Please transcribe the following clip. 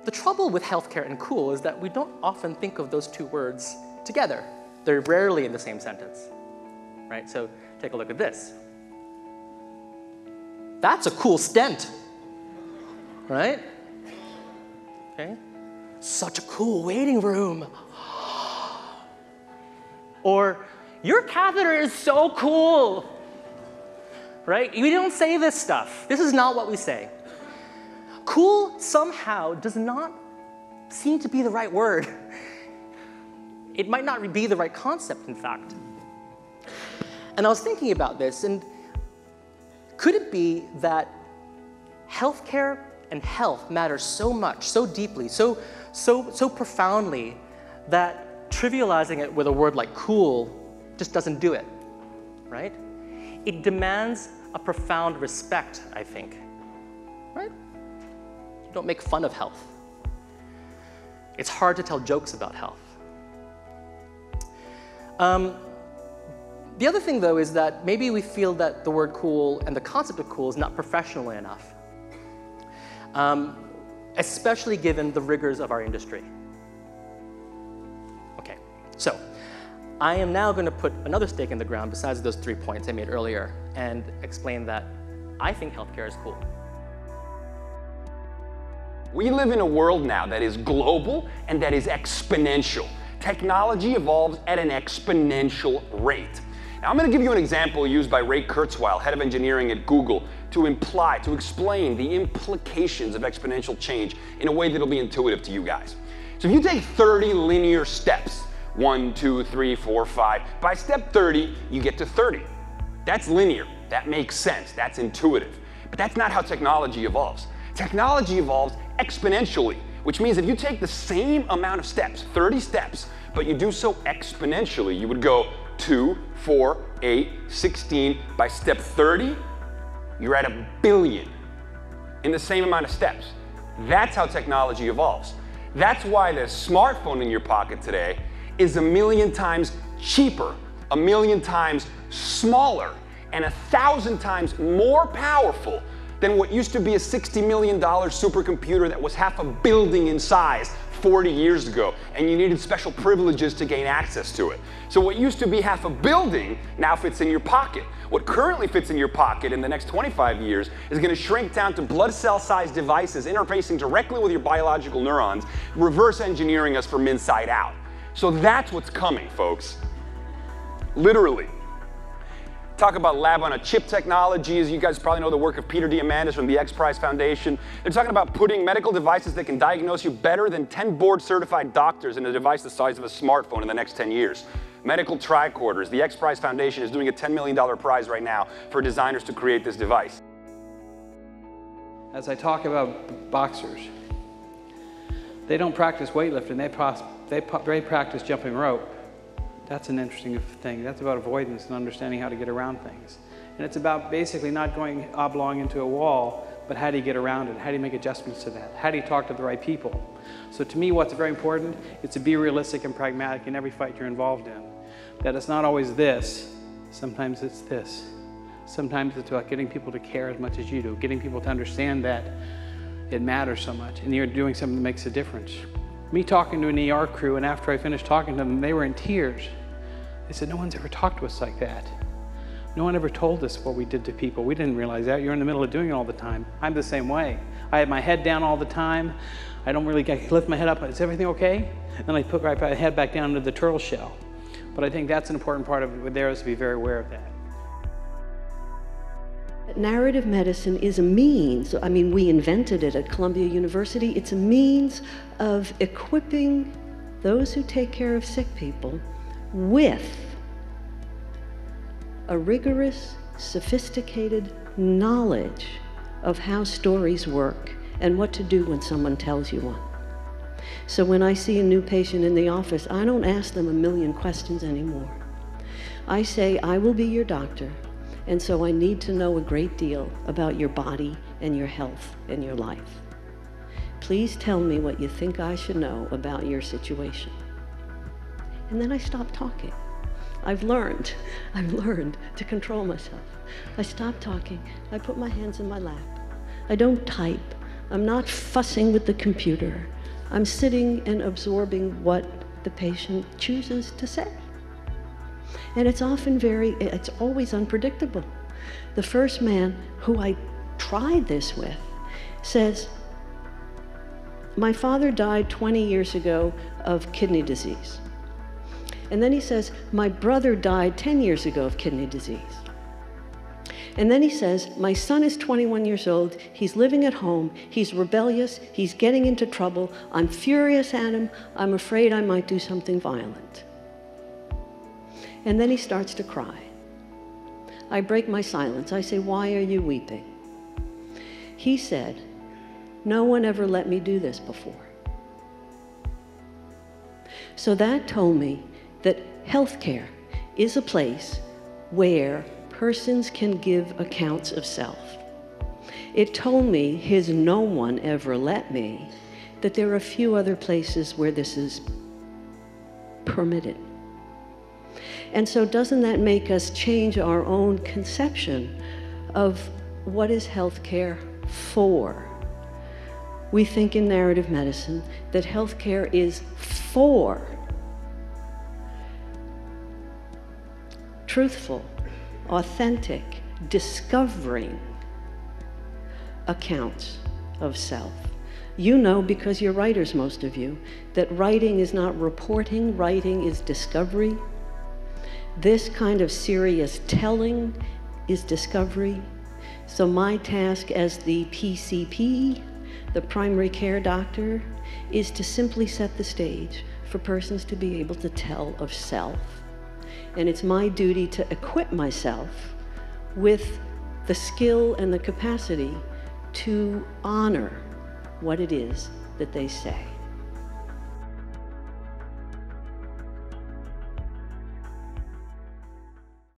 The trouble with healthcare and cool is that we don't often think of those two words together. They're rarely in the same sentence, right? So take a look at this. That's a cool stent, right? Okay. Such a cool waiting room. Or, your catheter is so cool, right? We don't say this stuff. This is not what we say. Cool somehow does not seem to be the right word. It might not be the right concept, in fact. And I was thinking about this, and could it be that healthcare and health matter so much, so deeply, so profoundly, that trivializing it with a word like cool just doesn't do it, right? It demands a profound respect, I think, right? You don't make fun of health. It's hard to tell jokes about health. The other thing, though, is that maybe we feel that the word cool and the concept of cool is not professional enough, especially given the rigors of our industry. Okay, so I am now going to put another stake in the ground besides those 3 points I made earlier and explain that I think healthcare is cool. We live in a world now that is global and that is exponential. Technology evolves at an exponential rate. Now, I'm going to give you an example used by Ray Kurzweil, head of engineering at Google, to explain the implications of exponential change in a way that'll be intuitive to you guys. So if you take 30 linear steps, 1, 2, 3, 4, 5, by step 30, you get to 30. That's linear. That makes sense. That's intuitive. But that's not how technology evolves. Technology evolves exponentially, which means if you take the same amount of steps, 30 steps, but you do so exponentially, you would go 2, 4, 8, 16. By step 30, you're at 1 billion in the same amount of steps. That's how technology evolves. That's why the smartphone in your pocket today is 1 million times cheaper, 1 million times smaller, and 1,000 times more powerful than what used to be a $60 million supercomputer that was half a building in size 40 years ago, and you needed special privileges to gain access to it. So what used to be half a building now fits in your pocket. What currently fits in your pocket in the next 25 years is going to shrink down to blood cell-sized devices interfacing directly with your biological neurons, reverse engineering us from inside out. So that's what's coming, folks. Literally. Talk about lab-on-a-chip technology. As you guys probably know the work of Peter Diamandis from the X Prize Foundation. They're talking about putting medical devices that can diagnose you better than 10 board-certified doctors in a device the size of a smartphone in the next 10 years. Medical tricorders. The X Prize Foundation is doing a $10 million prize right now for designers to create this device. As I talk about boxers, they don't practice weightlifting, they practice jumping rope. That's an interesting thing. That's about avoidance and understanding how to get around things. And it's about basically not going oblong into a wall, but how do you get around it? How do you make adjustments to that? How do you talk to the right people? So to me, what's very important is to be realistic and pragmatic in every fight you're involved in. That it's not always this. Sometimes it's this. Sometimes it's about getting people to care as much as you do, getting people to understand that it matters so much, and you're doing something that makes a difference. Me talking to an ER crew, and after I finished talking to them, they were in tears. They said, no one's ever talked to us like that. No one ever told us what we did to people. We didn't realize that. You're in the middle of doing it all the time. I'm the same way. I have my head down all the time. I don't really lift my head up. Is everything okay? And then I put my head back down into the turtle shell. But I think that's an important part of it there is to be very aware of that. Narrative medicine is a means, I mean, we invented it at Columbia University. It's a means of equipping those who take care of sick people with a rigorous, sophisticated knowledge of how stories work and what to do when someone tells you one. So when I see a new patient in the office, I don't ask them a million questions anymore. I say, I will be your doctor. And so I need to know a great deal about your body and your health and your life. Please tell me what you think I should know about your situation. And then I stop talking. I've learned to control myself. I stop talking. I put my hands in my lap. I don't type. I'm not fussing with the computer. I'm sitting and absorbing what the patient chooses to say. And it's always unpredictable. The first man who I tried this with says, my father died 20 years ago of kidney disease. And then he says, my brother died 10 years ago of kidney disease. And then he says, my son is 21 years old, he's living at home, he's rebellious, he's getting into trouble, I'm furious at him, I'm afraid I might do something violent. And then he starts to cry. I break my silence. I say, why are you weeping? He said, no one ever let me do this before. So that told me that healthcare is a place where persons can give accounts of self. It told me, his no one ever let me, that there are a few other places where this is permitted. And so doesn't that make us change our own conception of what is healthcare for? We think in narrative medicine that healthcare is for truthful, authentic, discovering accounts of self. You know, because you're writers, most of you, that writing is not reporting, writing is discovery. This kind of serious telling is discovery. So my task as the PCP, the primary care doctor, is to simply set the stage for persons to be able to tell of self. And it's my duty to equip myself with the skill and the capacity to honor what it is that they say.